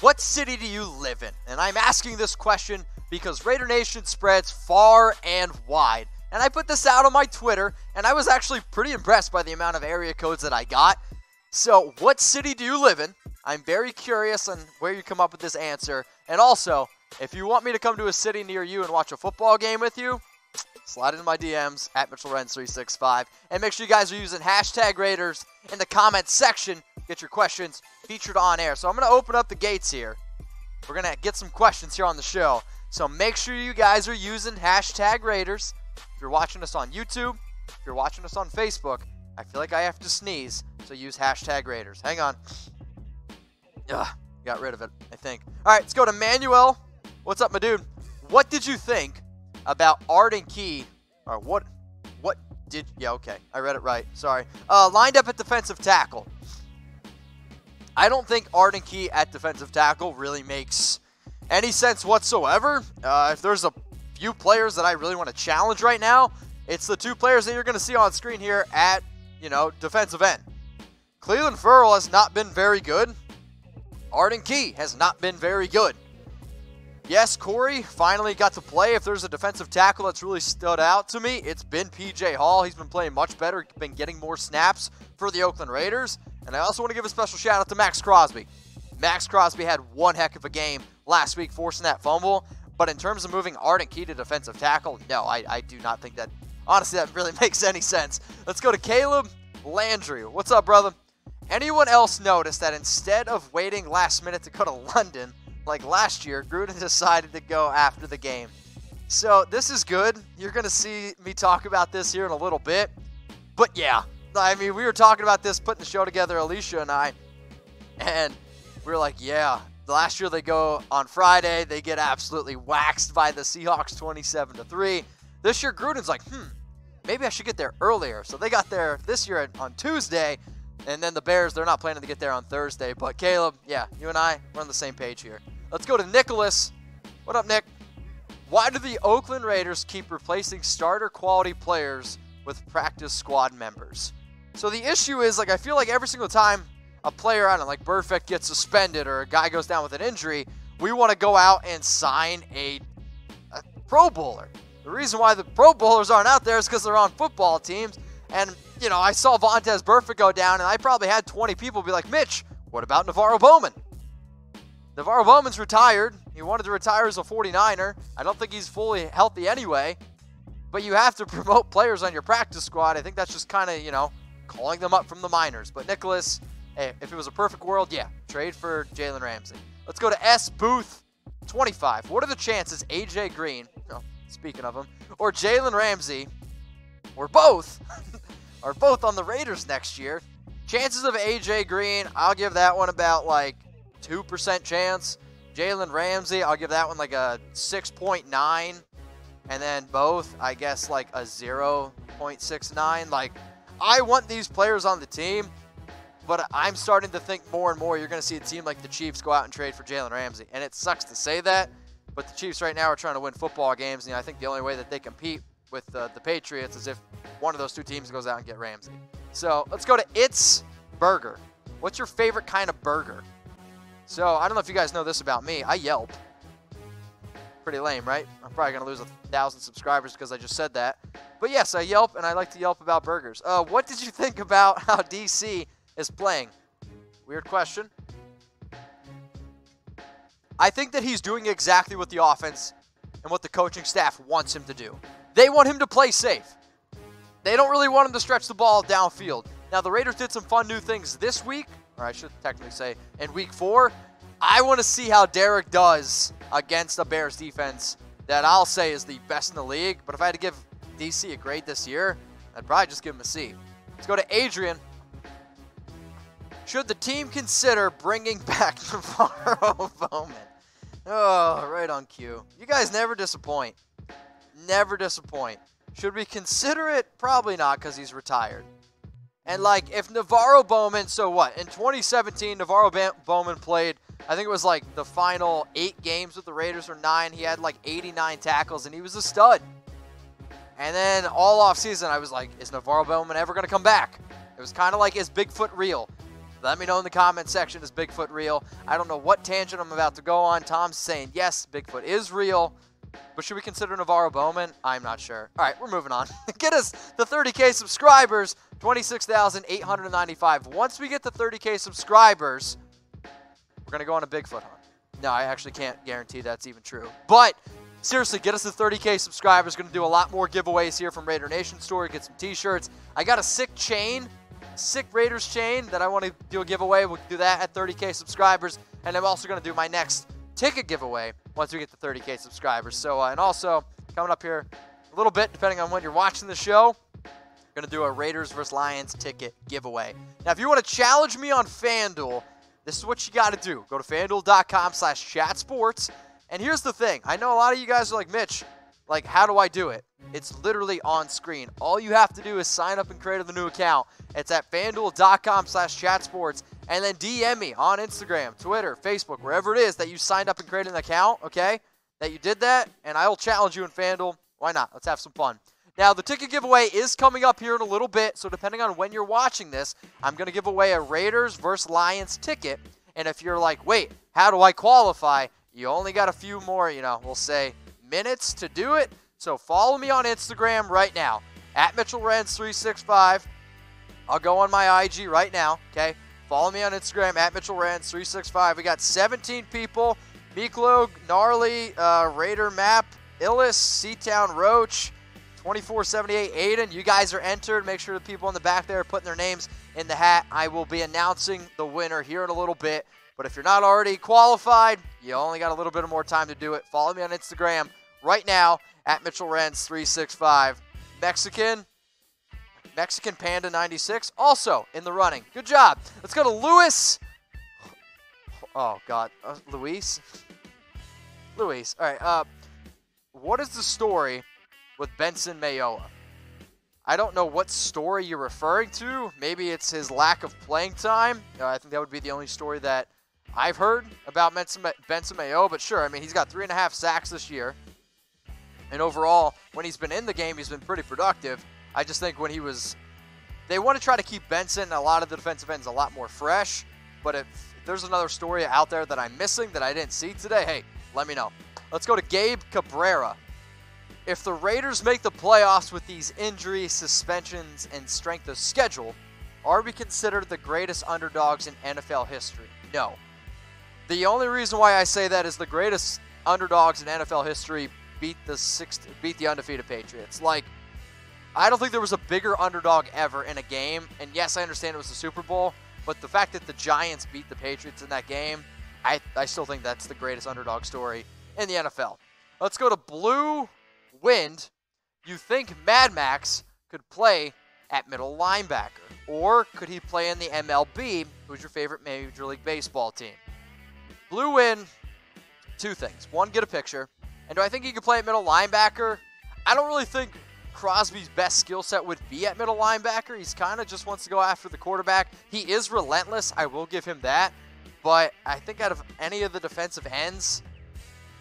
What city do you live in? And I'm asking this question because Raider Nation spreads far and wide. And I put this out on my Twitter, and I was actually pretty impressed by the amount of area codes that I got. So, what city do you live in? I'm very curious on where you come up with this answer. And also, if you want me to come to a city near you and watch a football game with you, slide into my DMs at MitchellRenz365. And make sure you guys are using hashtag Raiders in the comments section. Get your questions featured on air. So I'm going to open up the gates here. We're going to get some questions here on the show. So make sure you guys are using hashtag Raiders. If you're watching us on YouTube, if you're watching us on Facebook, I feel like I have to sneeze, so use hashtag Raiders. Hang on. Ugh, got rid of it, I think. All right, let's go to Manuel. What's up, my dude? What did you think about Arden Key? Or what did... Yeah, okay. I read it right. Sorry. Lined up at defensive tackle. I don't think Arden Key at defensive tackle really makes any sense whatsoever. If there's a few players that I really want to challenge right now, it's the two players that you're going to see on screen here at, defensive end. Ferrell has not been very good. Arden Key has not been very good. Yes, Corey finally got to play. If there's a defensive tackle that's really stood out to me, it's been P.J. Hall. He's been playing much better, been getting more snaps for the Oakland Raiders. And I also want to give a special shout out to Maxx Crosby. Maxx Crosby had one heck of a game last week forcing that fumble. But in terms of moving Arden Key to defensive tackle, no, I do not think that, honestly, that really makes any sense. Let's go to Caleb Landry. What's up, brother? Anyone else notice that instead of waiting last minute to go to London, like last year, Gruden decided to go after the game? So this is good. You're going to see me talk about this here in a little bit. But yeah, I mean, we were talking about this, putting the show together, Alicia and I, and we were like, yeah, last year they go on Friday, they get absolutely waxed by the Seahawks 27-3. This year Gruden's like, maybe I should get there earlier. So they got there this year on Tuesday, and then the Bears, they're not planning to get there on Thursday. But Caleb, yeah, you and I, we're on the same page here. Let's go to Nicholas. What up, Nick? Why do the Oakland Raiders keep replacing starter quality players with practice squad members? So the issue is, I feel like every single time a player, I don't know, like Burfict gets suspended or a guy goes down with an injury, we want to go out and sign a Pro Bowler. The reason why the Pro Bowlers aren't out there is because they're on football teams. And, I saw Vontaze Burfict go down, and I probably had 20 people be like, Mitch, what about Navorro Bowman? Navorro Bowman's retired. He wanted to retire as a 49er. I don't think he's fully healthy anyway. But you have to promote players on your practice squad. I think that's just kind of, calling them up from the minors. But Nicholas, hey, if it was a perfect world, yeah, trade for Jalen Ramsey. Let's go to S. Booth 25. What are the chances A.J. Green, speaking of him, or Jalen Ramsey, or both, are both on the Raiders next year? Chances of A.J. Green, I'll give that one about 2% chance. Jalen Ramsey, I'll give that one a 6.9. And then both, I guess, a 0.69. I want these players on the team, but I'm starting to think more and more you're going to see a team like the Chiefs go out and trade for Jalen Ramsey. And it sucks to say that, but the Chiefs right now are trying to win football games, and I think the only way that they compete with the Patriots is if one of those two teams goes out and get Ramsey. So let's go to It's Burger. What's your favorite kind of burger? So I don't know if you guys know this about me. I Yelp. Pretty lame, right? I'm probably going to lose 1,000 subscribers because I just said that. But yes, I Yelp, and I like to Yelp about burgers. What did you think about how DC is playing? Weird question. I think that he's doing exactly what the offense and what the coaching staff wants him to do. They want him to play safe. They don't really want him to stretch the ball downfield. Now, the Raiders did some fun new things this week, or I should technically say in week 4. I want to see how Derek does against a Bears defense that I'll say is the best in the league. But if I had to give DC a grade this year, I'd probably just give him a C. Let's go to Adrian. Should the team consider bringing back Navorro Bowman? Oh, right on cue. You guys never disappoint. Never disappoint. Should we consider it? Probably not, because he's retired. And, if Navorro Bowman, so what? In 2017, Navorro Bowman played, I think it was, the final 8 games with the Raiders or 9. He had, 89 tackles, and he was a stud. And then all offseason, I was like, is Navorro Bowman ever going to come back? It was kind of like, is Bigfoot real? Let me know in the comment section, is Bigfoot real? I don't know what tangent I'm about to go on. Tom's saying, yes, Bigfoot is real. But should we consider Navorro Bowman? I'm not sure. All right, we're moving on. Get us the 30K subscribers, 26,895. Once we get to 30K subscribers, we're going to go on a Bigfoot hunt. No, I actually can't guarantee that's even true. But seriously, get us to 30K subscribers. Going to do a lot more giveaways here from Raider Nation Store. Get some t-shirts. I got a sick Raiders chain that I want to do a giveaway. We'll do that at 30K subscribers. And I'm also going to do my next ticket giveaway once we get to 30K subscribers. So, and also, coming up here a little bit, depending on when you're watching the show, going to do a Raiders vs. Lions ticket giveaway. Now, if you want to challenge me on FanDuel, this is what you got to do. Go to FanDuel.com/chatsports. And here's the thing. I know a lot of you guys are like, Mitch, like, how do I do it? It's literally on screen. All you have to do is sign up and create the new account. It's at FanDuel.com/chatsports. And then DM me on Instagram, Twitter, Facebook, wherever it is that you signed up and created an account, okay? That you did that, and I will challenge you in FanDuel. Why not? Let's have some fun. Now, the ticket giveaway is coming up here in a little bit, so depending on when you're watching this, I'm going to give away a Raiders vs. Lions ticket. And if you're like, wait, how do I qualify? You only got a few more, we'll say minutes to do it. So follow me on Instagram right now, at MitchellRenz365. I'll go on my IG right now, okay? Follow me on Instagram, at MitchellRenz365. We got 17 people. Miklo, Gnarly, Raider Map, Illis, Seatown Roach, 2478 Aiden. You guys are entered. Make sure the people in the back there are putting their names in the hat. I will be announcing the winner here in a little bit. But if you're not already qualified, you only got a little bit more time to do it. Follow me on Instagram right now, at MitchellRenz365. Mexican Panda 96, also in the running. Good job. Let's go to Luis. Oh, God. Luis? Luis. All right. What is the story with Benson Mayowa? I don't know what story you're referring to. Maybe it's his lack of playing time. I think that would be the only story that I've heard about Benson Mayowa. But sure, I mean, he's got 3.5 sacks this year. And overall, when he's been in the game, he's been pretty productive. I just think when they want to try to keep Benson and a lot of the defensive ends a lot more fresh. But if there's another story out there that I'm missing that I didn't see today, hey, let me know. Let's go to Gabe Cabrera. If the Raiders make the playoffs with these injuries, suspensions, and strength of schedule, are we considered the greatest underdogs in NFL history? No. The only reason why I say that is the greatest underdogs in NFL history beat the undefeated Patriots. Like, I don't think there was a bigger underdog ever in a game. And yes, I understand it was the Super Bowl, but the fact that the Giants beat the Patriots in that game, I still think that's the greatest underdog story in the NFL. Let's go to Blue Wind. You think Mad Max could play at middle linebacker? Or could he play in the MLB? Who's your favorite Major League Baseball team? Blue Wind, two things. One, get a picture. And do I think he could play at middle linebacker? I don't really think Crosby's best skill set would be at middle linebacker. He's kind of just wants to go after the quarterback. He is relentless. I will give him that. But I think out of any of the defensive ends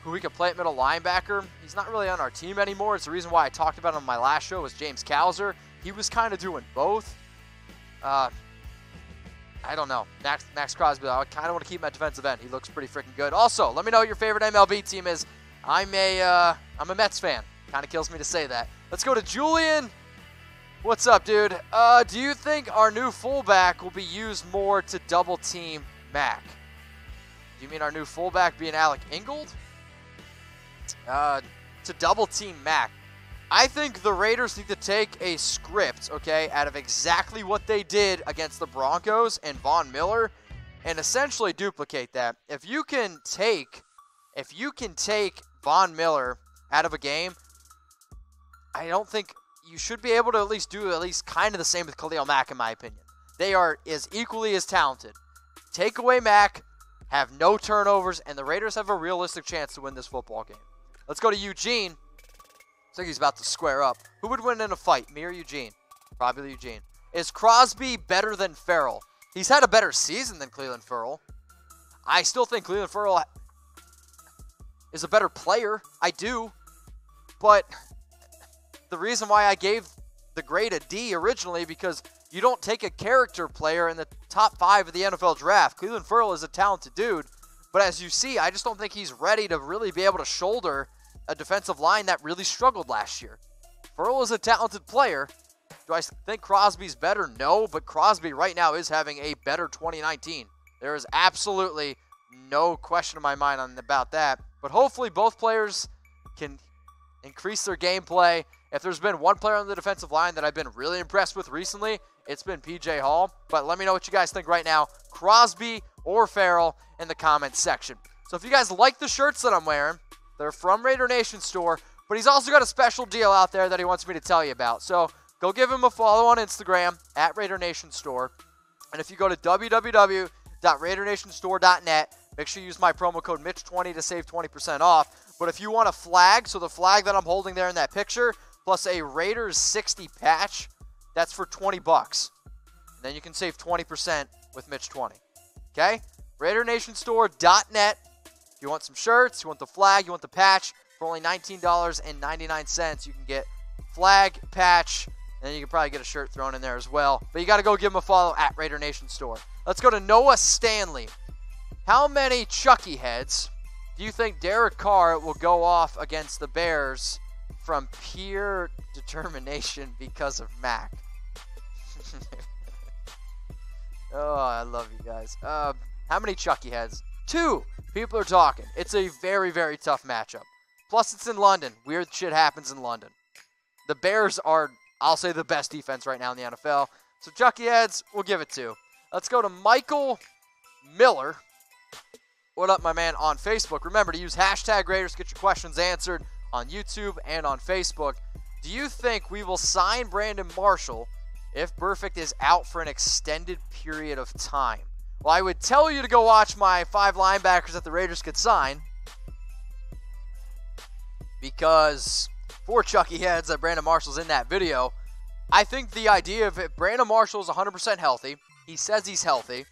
who we could play at middle linebacker, he's not really on our team anymore. It's the reason why I talked about him on my last show was James Cowser. He was kind of doing both. I don't know. Maxx Crosby, I kind of want to keep him at defensive end. He looks pretty freaking good. Also, let me know what your favorite MLB team is. I'm a Mets fan. Kind of kills me to say that. Let's go to Julian. What's up, dude? Do you think our new fullback will be used more to double team Mack? Do you mean our new fullback being Alec Ingold? To double team Mack. I think the Raiders need to take a script, okay, out of exactly what they did against the Broncos and Von Miller and essentially duplicate that. If you can take Von Miller out of a game, I don't think you should be able to at least do kind of the same with Khalil Mack, in my opinion. They are as equally as talented. Take away Mack, have no turnovers, and the Raiders have a realistic chance to win this football game. Let's go to Eugene. Looks like he's about to square up. Who would win in a fight, me or Eugene? Probably Eugene. Is Crosby better than Ferrell? He's had a better season than Cleveland Ferrell. I still think Cleveland Ferrell is a better player. I do. But the reason why I gave the grade a D originally, because you don't take a character player in the top 5 of the NFL draft. Cleveland Ferrell is a talented dude, but as you see, I just don't think he's ready to really be able to shoulder a defensive line that really struggled last year. Ferrell is a talented player. Do I think Crosby's better? No, but Crosby right now is having a better 2019. There is absolutely no question in my mind about that. But hopefully both players can increase their gameplay. If there's been one player on the defensive line that I've been really impressed with recently, it's been PJ Hall. But let me know what you guys think right now, Crosby or Ferrell, in the comments section. So if you guys like the shirts that I'm wearing, they're from Raider Nation store, but he's also got a special deal out there that he wants me to tell you about. So go give him a follow on Instagram at Raider Nation store. And if you go to www.raidernationstore.net, make sure you use my promo code Mitch20 to save 20% off. But if you want a flag, so the flag that I'm holding there in that picture, plus a Raiders 60 patch, that's for 20 bucks. And then you can save 20% with Mitch20. Okay? RaiderNationStore.net. If you want some shirts, you want the flag, you want the patch, for only $19.99, you can get flag, patch, and then you can probably get a shirt thrown in there as well. But you got to go give him a follow at Raider Nation Store. Let's go to Noah Stanley. How many Chucky heads do you think Derek Carr will go off against the Bears from pure determination because of Mack? Oh, I love you guys. How many Chucky heads? 2. People are talking. It's a very, very tough matchup. Plus, it's in London. Weird shit happens in London. The Bears are, I'll say, the best defense right now in the NFL. So Chucky heads, we'll give it 2. Let's go to Michael Miller. What up, my man, on Facebook? Remember to use hashtag Raiders to get your questions answered on YouTube and on Facebook. Do you think we will sign Brandon Marshall if Burfict is out for an extended period of time? Well, I would tell you to go watch my 5 linebackers that the Raiders could sign, because for Chucky heads that Brandon Marshall's in that video, I think the idea of if Brandon Marshall is 100% healthy, he says he's healthy,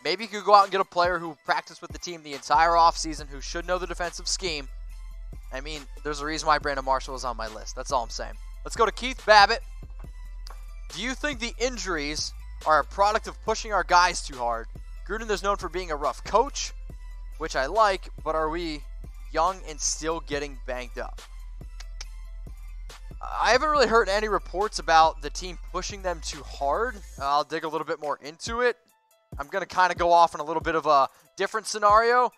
maybe you could go out and get a player who practiced with the team the entire offseason, who should know the defensive scheme. I mean, there's a reason why Brandon Marshall is on my list. That's all I'm saying. Let's go to Keith Babbitt. Do you think the injuries are a product of pushing our guys too hard? Gruden is known for being a rough coach, which I like, but are we young and still getting banged up? I haven't really heard any reports about the team pushing them too hard. I'll dig a little bit more into it. I'm going to kind of go off in a little bit of a different scenario.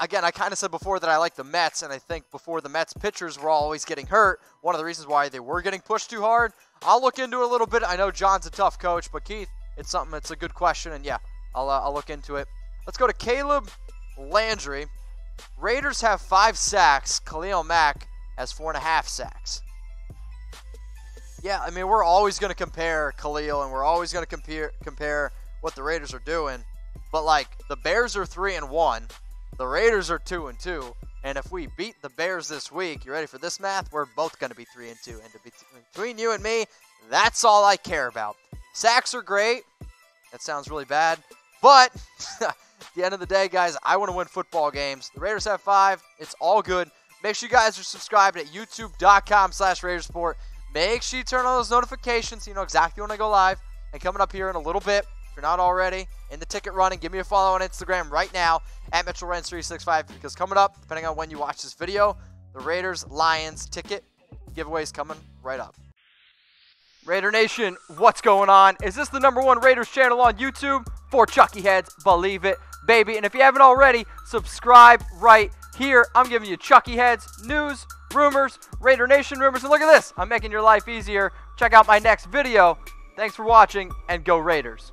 Again, I kind of said before that I like the Mets, and I think before the Mets pitchers were always getting hurt, one of the reasons why they were getting pushed too hard. I'll look into it a little bit. I know John's a tough coach, but Keith, it's something that's a good question, and yeah, I'll look into it. Let's go to Caleb Landry. Raiders have 5 sacks. Khalil Mack has 4.5 sacks. Yeah, I mean, we're always going to compare Khalil, and we're always going to compare what the Raiders are doing. But, like, the Bears are 3-1. The Raiders are 2-2. And if we beat the Bears this week, you ready for this math? We're both going to be 3-2. And between you and me, that's all I care about. Sacks are great. That sounds really bad. But at the end of the day, guys, I want to win football games. The Raiders have 5. It's all good. Make sure you guys are subscribed at youtube.com/Raidersport. Make sure you turn on those notifications so you know exactly when I go live. And coming up here in a little bit, if you're not already in the ticket running, give me a follow on Instagram right now at MitchellRenz365, because coming up, depending on when you watch this video, the Raiders-Lions ticket giveaway is coming right up. Raider Nation, what's going on? Is this the #1 Raiders channel on YouTube? For Chucky heads, believe it, baby. And if you haven't already, subscribe right here. I'm giving you Chucky heads, news, rumors, Raider Nation rumors. And look at this, I'm making your life easier. Check out my next video. Thanks for watching, and go Raiders.